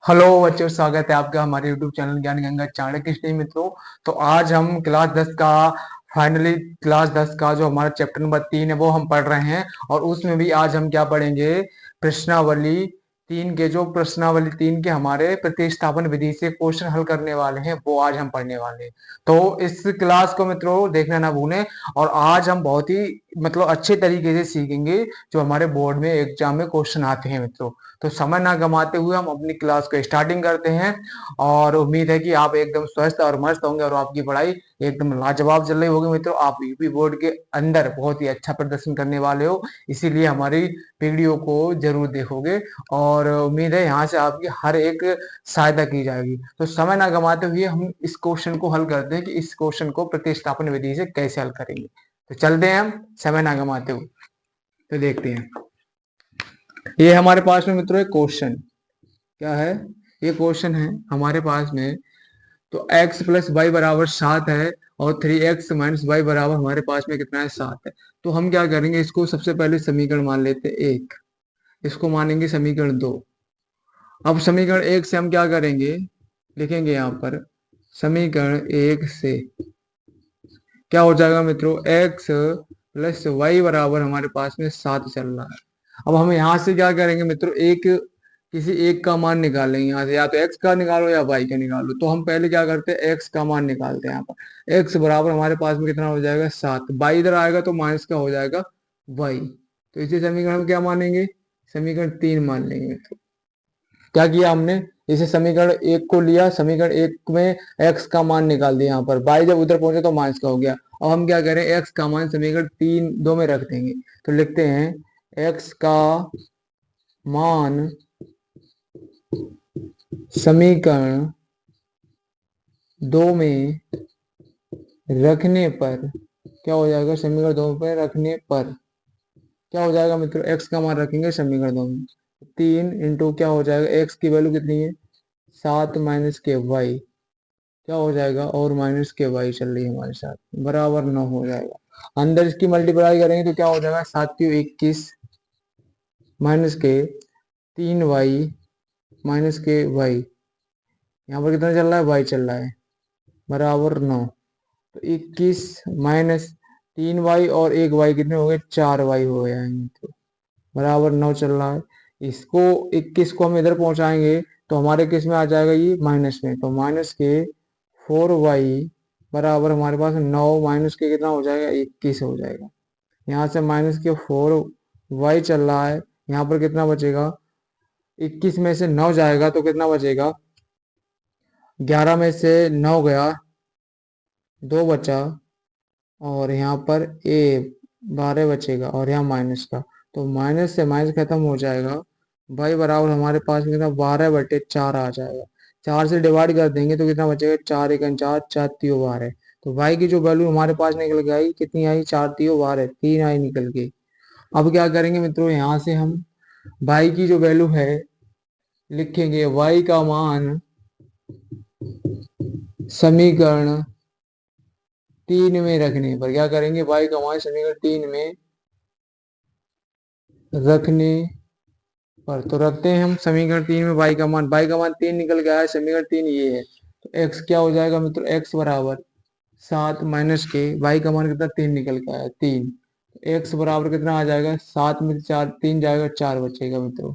Hello बच्चों, स्वागत है आपका हमारे YouTube चैनल ज्ञान गंगा चाणक्य स्टडी मित्रों। तो आज हम क्लास 10 का फाइनली क्लास 10 का जो हमारा चैप्टर नंबर 3 है वो हम पढ़ रहे हैं। और उसमें भी आज हम क्या पढ़ेंगे, प्रश्नावली 3 के जो प्रश्नावली 3 के हमारे प्रतिस्थापन विधि से क्वेश्चन हल करने वाले हैं वो आज हम पढ़ने वाले हैं। तो इस क्लास को मित्रों देखना ना भूलें। और आज हम बहुत ही अच्छे तरीके से सीखेंगे जो हमारे बोर्ड में एग्जाम में क्वेश्चन आते हैं मित्रों। तो समय ना गंवाते हुए हम अपनी क्लास को स्टार्टिंग करते हैं। और उम्मीद है कि आप एकदम स्वस्थ और मस्त होंगे और आपकी पढ़ाई एकदम लाजवाब चल रही होगी मित्रों। आप यूपी बोर्ड के अंदर बहुत ही अच्छा प्रदर्शन करने वाले हो, इसीलिए हमारी वीडियो को जरूर देखोगे। और उम्मीद है यहाँ से आपकी हर एक सहायता की जाएगी। तो समय ना गंवाते हुए हम इस क्वेश्चन को हल करते हैं कि इस क्वेश्चन को प्रतिस्थापन विधि से कैसे हल करेंगे। तो चलते हैं हम समय ना गंवाते हुए, तो देखते हैं। ये हमारे पास में मित्रों एक क्वेश्चन क्या है, ये क्वेश्चन है हमारे पास में। तो x प्लस वाई बराबर 7 है और 3x माइनस वाई बराबर हमारे पास में कितना है, 7 है। तो हम क्या करेंगे, इसको सबसे पहले समीकरण मान लेते हैं एक, इसको मानेंगे समीकरण दो। अब समीकरण एक से हम क्या करेंगे, लिखेंगे यहाँ पर समीकरण एक से क्या हो जाएगा मित्रों, x प्लस वाई बराबर हमारे पास में 7 चल रहा है। अब हम यहाँ से क्या करेंगे मित्रों, किसी एक का मान निकालेंगे यहाँ से, या तो x का निकालो या y का निकालो। तो हम पहले क्या करते हैं, x का मान निकालते हैं। यहाँ पर x बराबर हमारे पास में कितना हो जाएगा, 7। y इधर आएगा तो माइनस का हो जाएगा y। तो इसी समीकरण हम क्या मानेंगे, समीकरण 3 मान लेंगे मित्रों। क्या किया हमने, इसे समीकरण एक को लिया, समीकरण एक में x का मान निकाल दिया। यहाँ पर y जब उधर पहुंचे तो माइनस का हो गया। अब हम क्या करें, x का मान समीकरण 3 दो में रख देंगे। तो लिखते हैं x का मान समीकरण 2 में रखने पर क्या हो जाएगा, समीकरण 2 पर रखने पर क्या हो जाएगा मित्रों, x का मान रखेंगे समीकरण 2 में। 3 इंटू क्या हो जाएगा, x की वैल्यू कितनी है, 7 माइनस के वाई क्या हो जाएगा, और माइनस के वाई चल रही है हमारे साथ, बराबर 9 हो जाएगा। अंदर इसकी मल्टीप्लाई करेंगे तो क्या हो जाएगा, 7 क्यू 21 माइनस के 3y माइनस के वाई, यहाँ पर कितना चल रहा है, वाई चल रहा है, बराबर 9। तो 21 माइनस 3y और एक वाई कितने हो गए, 4y हो गए हैं, तो बराबर 9 चल रहा है। इसको 21 को हम इधर पहुंचाएंगे तो हमारे किस में आ जाएगा, ये माइनस में। तो माइनस के 4y बराबर हमारे पास 9 माइनस के कितना हो जाएगा, 21 हो जाएगा। यहाँ से माइनस के 4y चल रहा है, यहाँ पर कितना बचेगा, 21 में से 9 जाएगा तो कितना बचेगा, 11 में से 9 गया, 2 बचा, और यहाँ पर ए 12 बचेगा और यहाँ माइनस का। तो माइनस से माइनस खत्म हो जाएगा, भाई बराबर हमारे पास में कितना, 12/4 आ जाएगा। 4 से डिवाइड कर देंगे तो कितना बचेगा, 4 एक 4, 4 3 12। तो भाई की जो वैल्यू हमारे पास निकल के आई कितनी आई, 4 3 12, 3 आई निकल गई। अब क्या करेंगे मित्रों, यहाँ से हम भाई की जो वैल्यू है लिखेंगे, y का मान समीकरण 3 में रखने पर क्या करेंगे, y का मान समीकरण 3 में रखने पर, तो रखते हैं हम समीकरण 3 में y का मान, y का मान 3 निकल गया है, समीकरण 3 ये है। तो x क्या हो जाएगा मित्रों, x बराबर 7 माइनस के y का मान कितना, 3 निकल गया है, 3। x बराबर कितना आ जाएगा, 7 में 4 3 जाएगा, 4 बचेगा मित्रों।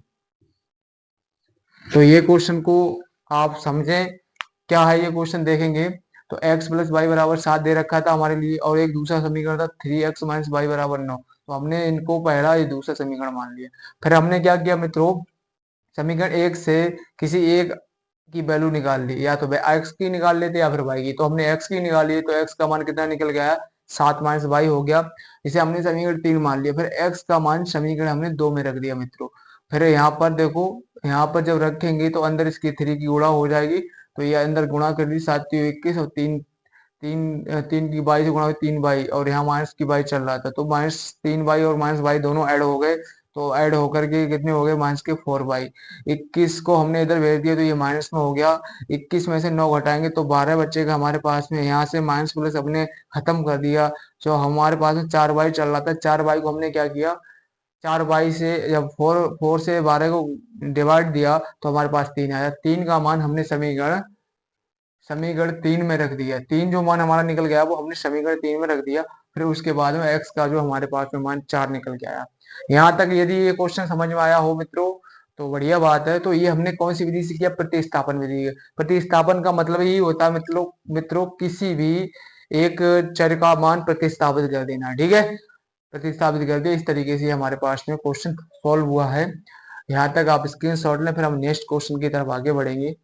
तो ये क्वेश्चन को आप समझें, क्या है ये क्वेश्चन देखेंगे। तो x प्लस वाई बराबर 7 दे रखा था हमारे लिए, और एक दूसरा समीकरण था 3x माइनस वाई बराबर 9। तो हमने इनको पहला ये दूसरा समीकरण मान लिया। फिर हमने क्या किया मित्रों, समीकरण एक से किसी एक की वैल्यू निकाल ली, या तो x की निकाल लेते या फिर y की। तो हमने x की निकाली है, तो x का मान कितना निकल गया, 7 माइनस वाई हो गया। इसे हमने समीकरण 3 मान लिया। फिर x का मान समीकरण हमने 2 में रख दिया मित्रों। फिर यहाँ पर देखो, यहाँ पर जब रखेंगे तो अंदर इसकी 3 की गुणा हो जाएगी। तो ये अंदर गुणा कर दी, 7 3 21 और 3 3 की बाई से गुणा हुई 3 बाई, और यहाँ माइनस की बाई चल रहा था तो माइनस 3 बाई और माइनस बाई दोनों ऐड हो गए। तो ऐड होकर के कितने हो गए, माइनस के 4 बाई। 21 को हमने इधर भेज दिया तो ये माइनस में हो गया। 21 में से 9 घटाएंगे तो 12 बचेगा हमारे पास में। यहाँ से माइनस प्लस अपने खत्म कर दिया। जो हमारे पास में 4 बाई चल रहा था, 4 बाई को हमने क्या किया, 4 बाई से जब 4 4 से 12 को डिवाइड दिया तो हमारे पास 3 आया। 3 का मान हमने समीकरण समीकरण 3 में रख दिया। 3 जो मान हमारा निकल गया वो हमने समीकरण 3 में रख दिया। फिर उसके बाद में x का जो हमारे पास में मान 4 निकल के आया। यहाँ तक यदि ये क्वेश्चन समझ में आया हो मित्रों तो बढ़िया बात है। तो ये हमने कौन सी विधि से किया? प्रतिस्थापन विधि। प्रतिस्थापन का मतलब यही होता है मित्रों मित्रों किसी भी एक चर का मान प्रतिस्थापित कर देना। ठीक है, प्रतिस्थापित कर दिया। इस तरीके से हमारे पास में क्वेश्चन सॉल्व हुआ है। यहाँ तक आप स्क्रीनशॉट लें, फिर हम नेक्स्ट क्वेश्चन की तरफ आगे बढ़ेंगे।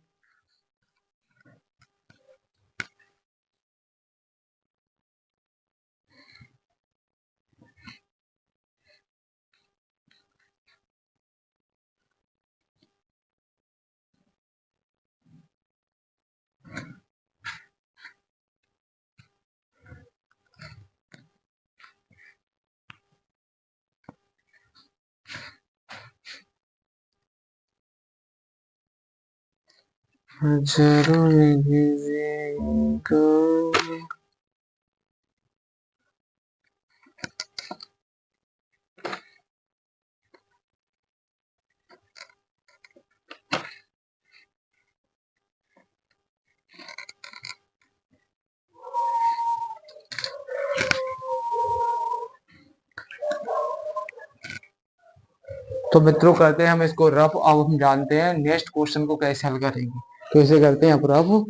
तो मित्रों करते हैं हम इसको रफ। अब हम जानते हैं नेक्स्ट क्वेश्चन को कैसे हल करेंगे। कैसे करते हैं अब रफ।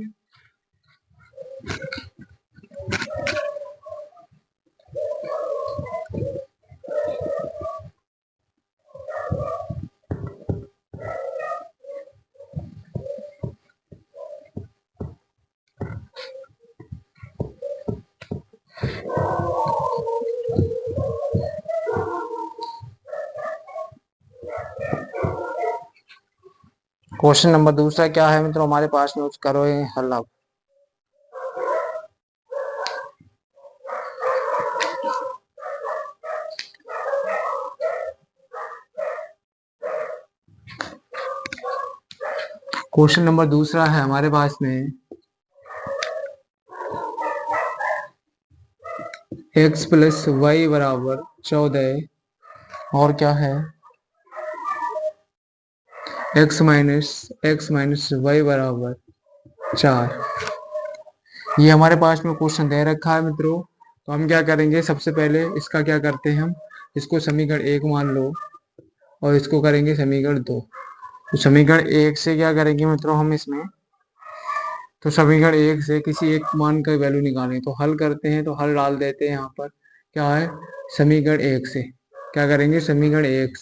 क्वेश्चन नंबर दूसरा क्या है मित्रों हमारे पास में, उस करो ये हल अब। क्वेश्चन नंबर दूसरा है हमारे पास में x प्लस वाई बराबर 14 और क्या है x माइनस वाई बराबर 4। ये हमारे पास में क्वेश्चन दे रखा है मित्रों। तो हम क्या करेंगे, सबसे पहले इसका क्या करते हैं हम, इसको समीकरण 1 मान लो और इसको करेंगे समीकरण 2। तो समीकरण 1 से क्या करेंगे मित्रों हम इसमें, तो समीकरण 1 से किसी एक मान का वैल्यू निकालें। तो हल करते हैं, तो हल डाल देते हैं यहाँ पर। क्या है, समीकरण 1 से क्या करेंगे, समीकरण 1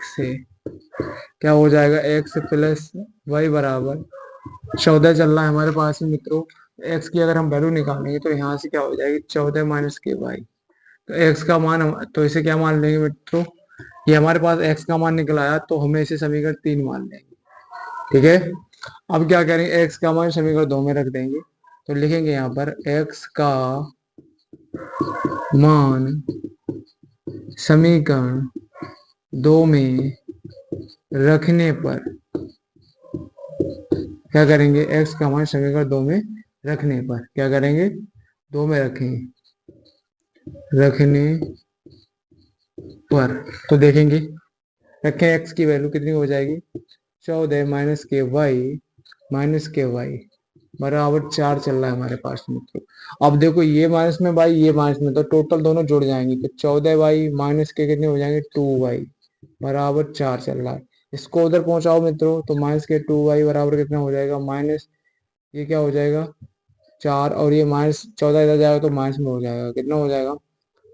से क्या हो जाएगा, x प्लस वाई बराबर 14 चल रहा है हमारे पास में मित्रों। x की अगर हम वैल्यू निकालेंगे तो यहाँ से क्या हो जाएगी 14 माइनस के वाई। तो x का मान तो इसे क्या मान लेंगे मित्रों, ये हमारे पास x का मान निकल आया तो हमें इसे समीकरण 3 मान लेंगे। ठीक है, अब क्या करेंगे, x का मान समीकरण 2 में रख देंगे। तो लिखेंगे यहाँ पर x का मान समीकरण 2 में रखने पर क्या करेंगे, x का मान समीकरण 2 में रखने पर क्या करेंगे, 2 में रखने पर तो देखेंगे, रखें x की वैल्यू कितनी हो जाएगी 14 माइनस के वाई बराबर 4 चल रहा है हमारे पास में। तो अब देखो ये माइनस में वाई, ये माइनस में, तो टोटल दोनों जुड़ जाएंगे। तो 14 वाई माइनस के कितने हो जाएंगे 2 वाई बराबर 4 चल रहा है। इसको उधर पहुंचाओ मित्रों, तो माइनस के 2 वाई बराबर कितना हो जाएगा, माइनस ये क्या हो जाएगा 4, और ये माइनस 14 इधर जाएगा तो माइनस में हो जाएगा, कितना हो जाएगा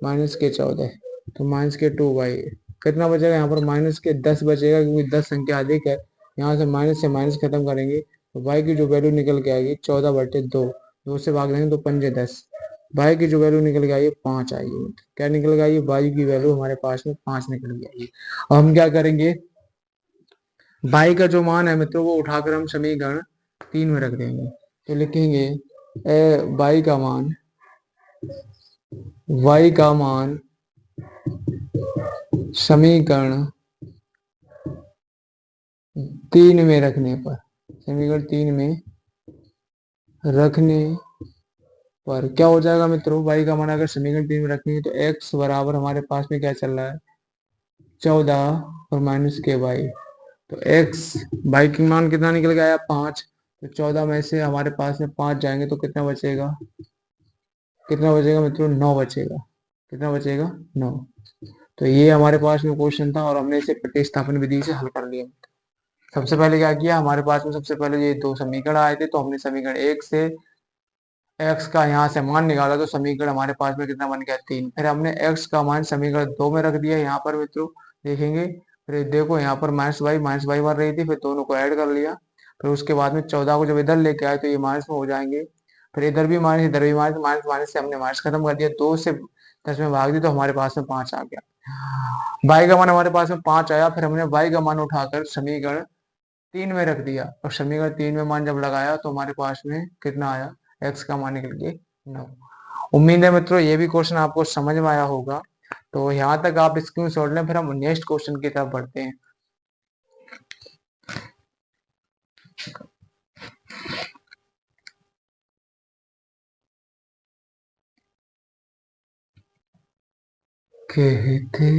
-14। तो -2 वाई कितना बचेगा यहाँ पर, -10 बचेगा, क्योंकि 10 संख्या अधिक है। यहाँ से माइनस खत्म करेंगे तो वाई की जो वैल्यू निकल के आएगी 14/2, 2 से भाग देंगे तो 5 10, वाई की जो वैल्यू निकल के आएगी 5 आएगी। क्या निकल के आएगी, वाई की वैल्यू हमारे पास में 5 निकल के आएगी। अब हम क्या करेंगे, वाई का जो मान है मित्रों वो उठाकर हम समीकरण 3 में रख देंगे। तो लिखेंगे वाई का मान समीकरण 3 में रखने पर, समीकरण 3 में रखने पर क्या हो जाएगा मित्रों, वाई का मान अगर समीकरण 3 में रखेंगे तो x बराबर हमारे पास में क्या चल रहा है 14 और माइनस के वाई। तो एक्स वाई की मान कितना निकल गया? 5। तो 14 में से हमारे पास में 5 जाएंगे तो कितना बचेगा? कितना बचेगा मित्रों? 9 बचेगा। कितना बचेगा? 9। तो ये हमारे पास में क्वेश्चन था और हमने इसे प्रतिस्थापन विधि से हल कर लिया। सबसे पहले क्या किया, हमारे पास में सबसे पहले ये दो समीकरण आए थे, तो हमने समीकरण एक से एक्स का यहाँ से मान निकाला, तो समीकरण हमारे पास में कितना बन गया? 3। फिर हमने एक्स का मान समीकरण 2 में रख दिया। यहाँ पर मित्रों देखेंगे, फिर देखो यहाँ पर माइनस वाई बन रही थी, फिर दोनों को ऐड कर लिया। फिर उसके बाद में 14 को जब इधर लेके आए तो ये माइनस में हो जाएंगे। फिर इधर भी माइनस, इधर भी माइनस, माइनस माइनस से हमने माइनस खत्म कर दिया। 2 से 10 में भाग दी तो हमारे पास में 5 आ गया। वाई का मान हमारे पास में 5 आया। फिर हमने वाई का मान उठाकर समीकरण 3 में रख दिया और समीकरण 3 में मान जब लगाया तो हमारे पास में कितना आया? एक्स का मान निकल के 9। उम्मीद है मित्रों ये भी क्वेश्चन आपको समझ में आया होगा। तो यहाँ तक आप स्क्रीनशॉट लें, फिर हम नेक्स्ट क्वेश्चन की तरफ बढ़ते हैं। कहते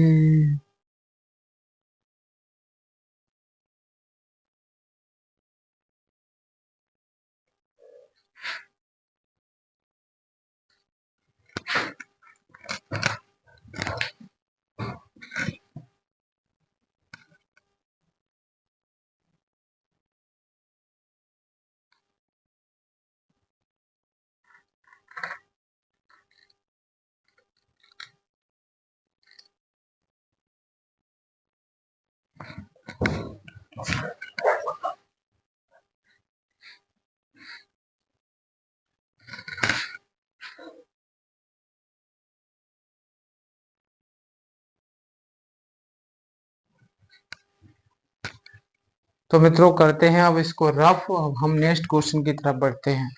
तो मित्रों करते हैं अब इसको रफ। अब हम नेक्स्ट क्वेश्चन की तरफ बढ़ते हैं।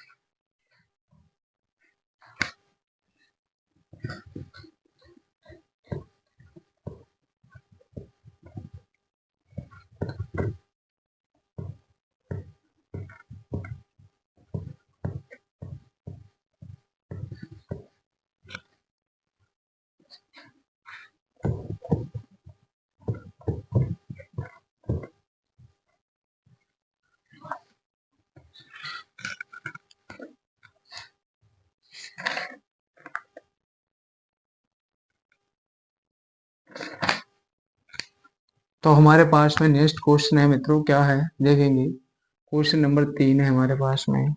तो हमारे पास में नेक्स्ट क्वेश्चन है मित्रों, क्या है देखेंगे। क्वेश्चन नंबर 3 है हमारे पास में।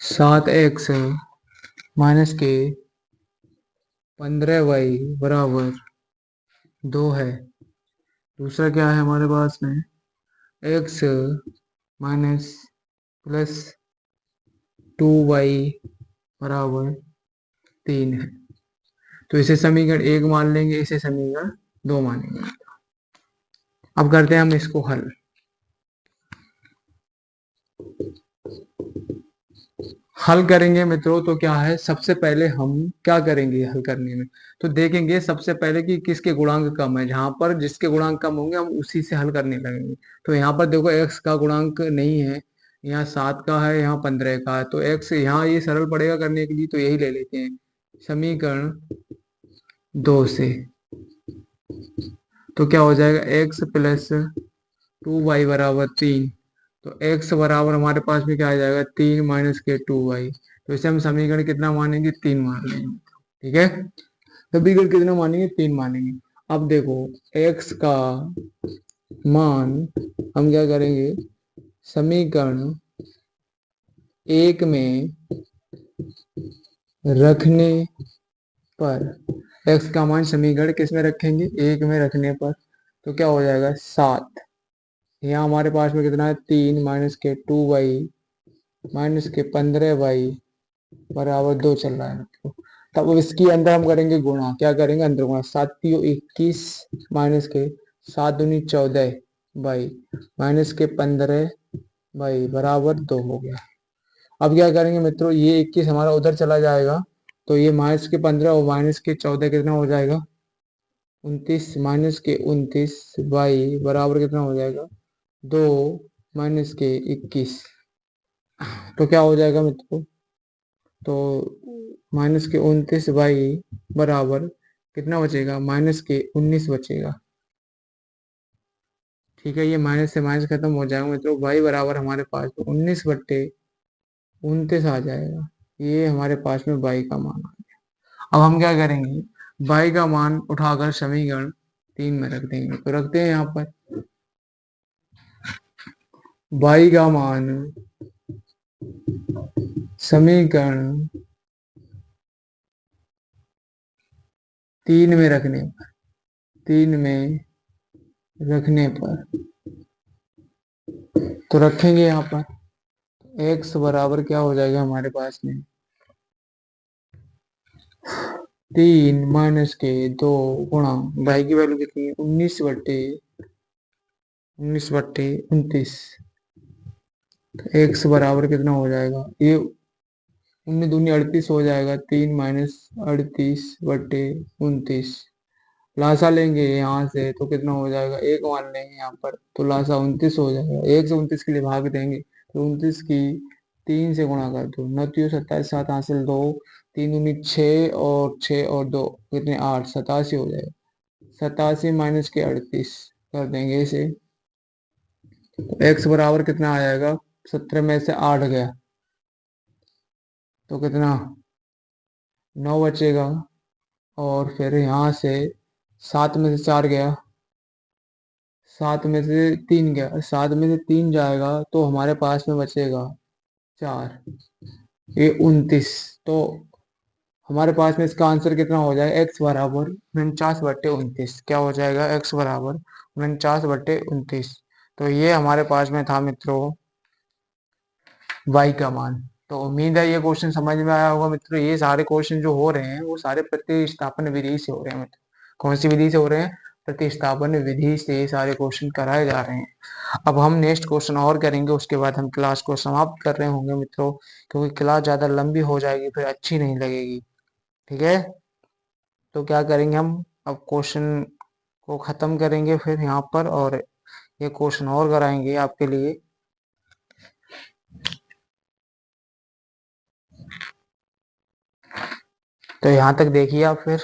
7x माइनस के 15y बराबर 2 है। दूसरा क्या है हमारे पास में? x माइनस प्लस 2y बराबर 3 है। तो इसे समीकरण 1 मान लेंगे, इसे समीकरण 2 मानेंगे। अब करते हैं हम इसको हल। हल करेंगे मित्रों तो क्या है, सबसे पहले हम क्या करेंगे हल करने में, तो देखेंगे सबसे पहले कि किसके गुणांक कम है। जहां पर जिसके गुणांक कम होंगे हम उसी से हल करने लगेंगे। तो यहाँ पर देखो एक्स का गुणांक नहीं है, यहाँ 7 का है, यहाँ 15 का है। तो एक्स यहाँ ये सरल पड़ेगा करने के लिए, तो यही ले लेते हैं समीकरण 2 से। तो क्या हो जाएगा? एक्स प्लस 2y बराबर 3। तो x बराबर हमारे पास में क्या आ जाएगा? 3 माइनस के 2y। तो इसे हम समीकरण कितना मानेंगे? 3 मान लेंगे। ठीक है, समीकरण कितना मानेंगे? 3 मानेंगे। अब देखो x का मान हम क्या करेंगे, समीकरण 1 में रखने पर, x का मान समीकरण किस में रखेंगे? 1 में रखने पर। तो क्या हो जाएगा? 7। यहाँ हमारे पास में कितना है? 3 माइनस के 2y माइनस के 15y बराबर 2 चल रहा है। तब इसके अंदर हम करेंगे गुणा। क्या करेंगे? अंदर गुणा। 7 3 21 माइनस के 7 दूनी 14 बाई माइनस के 15 बाई बराबर 2 हो गया। अब क्या करेंगे मित्रों, ये 21 हमारा उधर चला जाएगा, तो ये माइनस के 15 और माइनस के 14 कितना हो जाएगा? 29 माइनस के 29 बाई बराबर कितना हो जाएगा? 2 माइनस के 21। तो क्या हो जाएगा मित्रों? तो माइनस के 29 बाई बराबर कितना बचेगा, -19 बचेगा। ठीक है, ये माइनस से माइनस खत्म हो जाएगा मित्रों। y बराबर हमारे पास में 19/29 आ जाएगा। ये हमारे पास में y का मान आ गया। अब हम क्या करेंगे, y का मान उठाकर समीकरण 3 में रख देंगे। तो रखते हैं यहाँ पर y का मान समीकरण 3 में रखने पर, 3 में रखने पर तो रखेंगे यहाँ पर x बराबर क्या हो जाएगा हमारे पास में, 3 माइनस के 2 गुणा y की वैल्यू कितनी है, 19/29। तो x बराबर कितना हो जाएगा, ये 19×2 = 38 हो जाएगा। 3 - 38/29 लासा लेंगे यहाँ से तो कितना हो जाएगा, एक मान लेंगे यहाँ पर तो लासा 29 हो जाएगा। 1 से 29 के लिए भाग देंगे तो 29 की 3 से गुणा कर दो, 9 × 27, 7 हासिल 2, 3 × 6 और 6 और 2 कितने 8, 87 हो जाएगा। 87 माइनस के 38 कर देंगे इसे तो x बराबर कितना आ जाएगा, 17 में से 8 गया तो कितना 9 बचेगा। और फिर यहाँ से 7 में से 4 गया, 7 में से 3 गया, 7 में से 3 जाएगा तो हमारे पास में बचेगा 4, ये 29। तो हमारे पास में इसका आंसर कितना हो जाएगा, x बराबर 49/29। क्या हो जाएगा, x बराबर 49/29। तो ये हमारे पास में था मित्रों y का मान। तो उम्मीद है ये क्वेश्चन समझ में आया होगा मित्रों। ये सारे क्वेश्चन जो हो रहे हैं वो सारे प्रतिस्थापन विधि से हो रहे हैं मित्रों। कौन सी विधि से हो रहे हैं, प्रतिस्थापन विधि से ये सारे क्वेश्चन कराए जा रहे हैं। अब हम नेक्स्ट क्वेश्चन और करेंगे, उसके बाद हम क्लास को समाप्त कर रहे होंगे मित्रों, क्योंकि क्लास ज्यादा लंबी हो जाएगी फिर अच्छी नहीं लगेगी। ठीक है, तो क्या करेंगे हम, अब क्वेश्चन को खत्म करेंगे फिर यहाँ पर, और ये क्वेश्चन और कराएंगे आपके लिए। तो यहाँ तक देखिए आप फिर।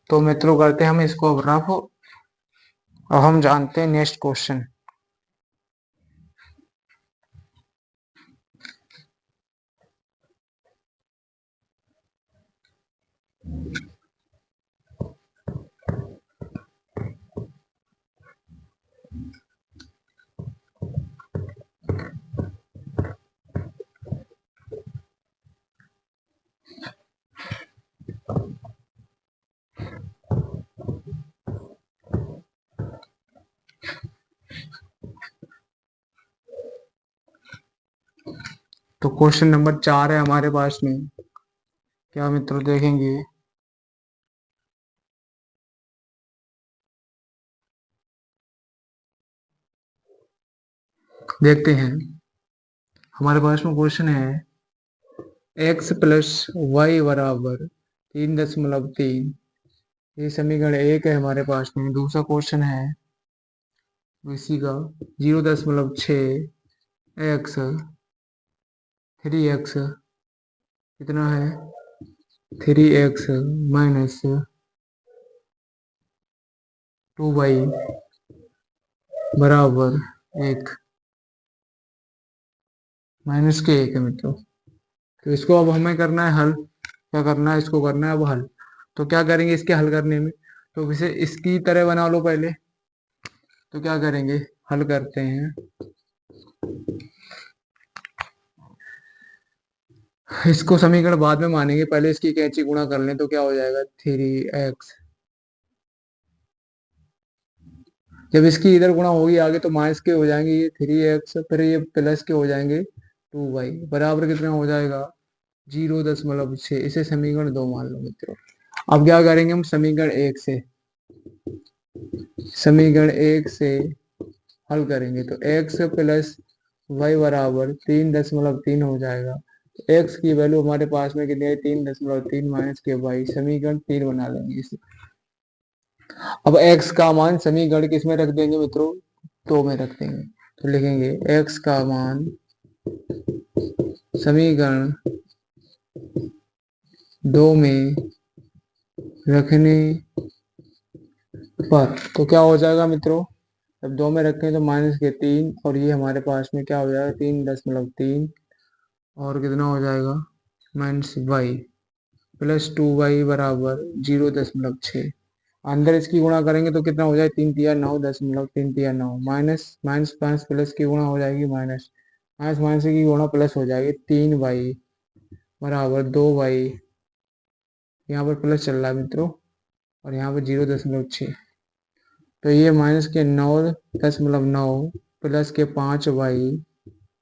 तो मित्रों करते हैं हम इसको अब रफ, अब हम जानते हैं नेक्स्ट क्वेश्चन। तो क्वेश्चन नंबर 4 है हमारे पास में। क्या मित्रों देखेंगे, देखते हैं। हमारे पास में क्वेश्चन है x + y बराबर 3.3। ये समीकरण 1 है हमारे पास में। दूसरा क्वेश्चन है इसी का 0.6x 3x कितना है, 3x माइनस 2y बराबर 1, -1 है मित्रों। तो इसको अब हमें करना है हल। क्या करना है, इसको करना है अब हल। तो क्या करेंगे इसके हल करने में, तो इसे इसकी तरह बना लो पहले। तो क्या करेंगे, हल करते हैं। इसको समीकरण बाद में मानेंगे, पहले इसकी कैंची गुणा कर लें तो क्या हो जाएगा, 3x। जब इसकी इधर गुणा होगी आगे तो माइनस के हो जाएंगे ये 3x, फिर ये प्लस के हो जाएंगे 2y बराबर कितना हो जाएगा, 0.6। इसे समीकरण 2 मान लो मित्रों। अब क्या करेंगे हम, समीकरण 1 से हल करेंगे तो x + y बराबर 3.3 हो जाएगा। एक्स की वैल्यू हमारे पास में कितनी है, 3.3 माइनस के वाई, समीकरण 3 बना लेंगे इसे। अब एक्स का मान समीकरण किस में रख देंगे मित्रों, 2 में रख देंगे। तो लिखेंगे एक्स का मान समीकरण 2 में रखने पर तो क्या हो जाएगा मित्रों, जब 2 में रखें तो माइनस के 3, और ये हमारे पास में क्या हो जाएगा, 3.3, और कितना हो जाएगा माइनस वाई प्लस 2 वाई बराबर 0.6। अंदर इसकी गुणा करेंगे तो कितना हो जाए, 3 तिया 9, 3 तिया 9, माइनस माइनस प्लस की गुणा हो जाएगी माइनस, माइनस माइनस की गुणा प्लस हो जाएगी, 3 वाई बराबर 2 वाई, यहाँ पर प्लस चल रहा है मित्रों, और यहाँ पर 0.6। तो ये माइनस के 9.9 प्लस के 5 वाई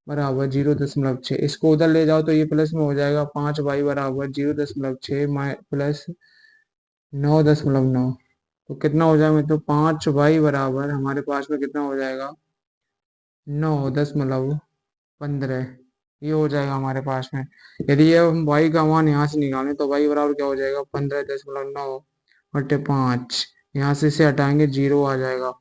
बराबर 0.6। इसको उधर ले जाओ तो ये प्लस में हो जाएगा, 5 वाई बराबर 0.6 प्लस 9.9। तो कितना हो जाएगा मतलब 5 वाई बराबर हमारे पास में कितना हो जाएगा, 9.15। ये हो जाएगा हमारे पास में। यदि ये हम वाई का मान यहाँ से निकालें तो वाई बराबर क्या हो जाएगा, 15.9/5। यहाँ से इसे हटाएंगे, 0 आ जाएगा।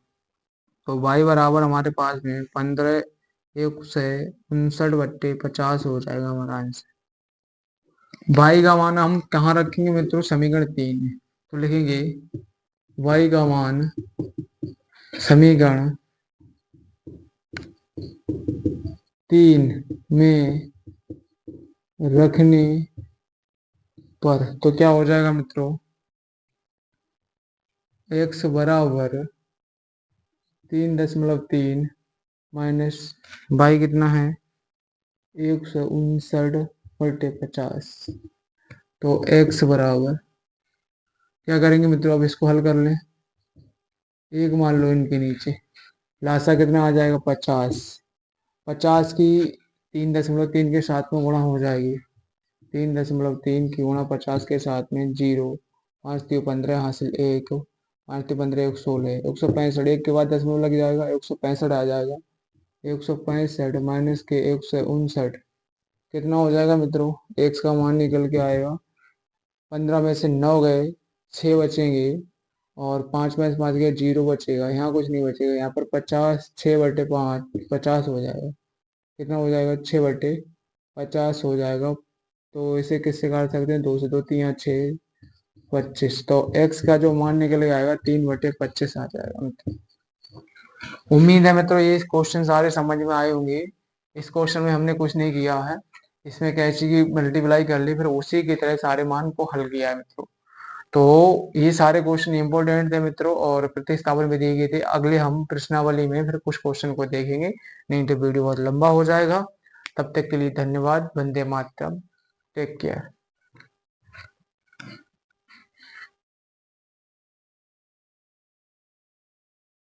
तो वाई बराबर हमारे पास में 15/159/50 हो जाएगा हमारा आंसर। वाई का मान हम कहाँ रखेंगे मित्रों, समीकरण 3 में। तो लिखेंगे वाई का मान समीकरण 3 में रखने पर तो क्या हो जाएगा मित्रों, एक्स बराबर 3.3 माइनस वाई कितना है, 159/50। तो एक्स बराबर क्या करेंगे मित्रों, अब इसको हल कर लें। एक मान लो इनके नीचे, लासा कितना आ जाएगा, 50। 50 की 3.3 के साथ में गुणा हो जाएगी, 3.3 की गुणा 50 के साथ में 0, 5×3 = 15 हासिल 1, 5×3 = 15 116, 165, एक के बाद दशमलव लग जाएगा, 165 आ जाएगा। 165 माइनस के 159 कितना हो जाएगा मित्रों, एक्स का मान निकल के आएगा, 15 में से 9 गए, 6 बचेंगे, और 5 में से 5 गए, 0 बचेगा, यहाँ कुछ नहीं बचेगा। यहाँ पर 50, 6/5 50 हो जाएगा। कितना हो जाएगा, 6/50 हो जाएगा। तो इसे किससे काट सकते हैं, 2 से 2 3 6 25। तो एक्स का जो मान निकल के आएगा 3/25 आ जाएगा मित्रों। उम्मीद है मित्रों ये क्वेश्चन सारे समझ में आए होंगे। इस क्वेश्चन में हमने कुछ नहीं किया है, इसमें कैसे की मल्टीप्लाई कर ली, फिर उसी की तरह सारे मान को हल किया है मित्रों। तो ये सारे क्वेश्चन इंपॉर्टेंट थे मित्रों, और प्रतिस्थापन में दिए गए थे। अगले हम प्रश्नावली में फिर कुछ क्वेश्चन को देखेंगे, नहीं तो वीडियो बहुत लंबा हो जाएगा। तब तक के लिए धन्यवाद। वंदे मातरम। Take care.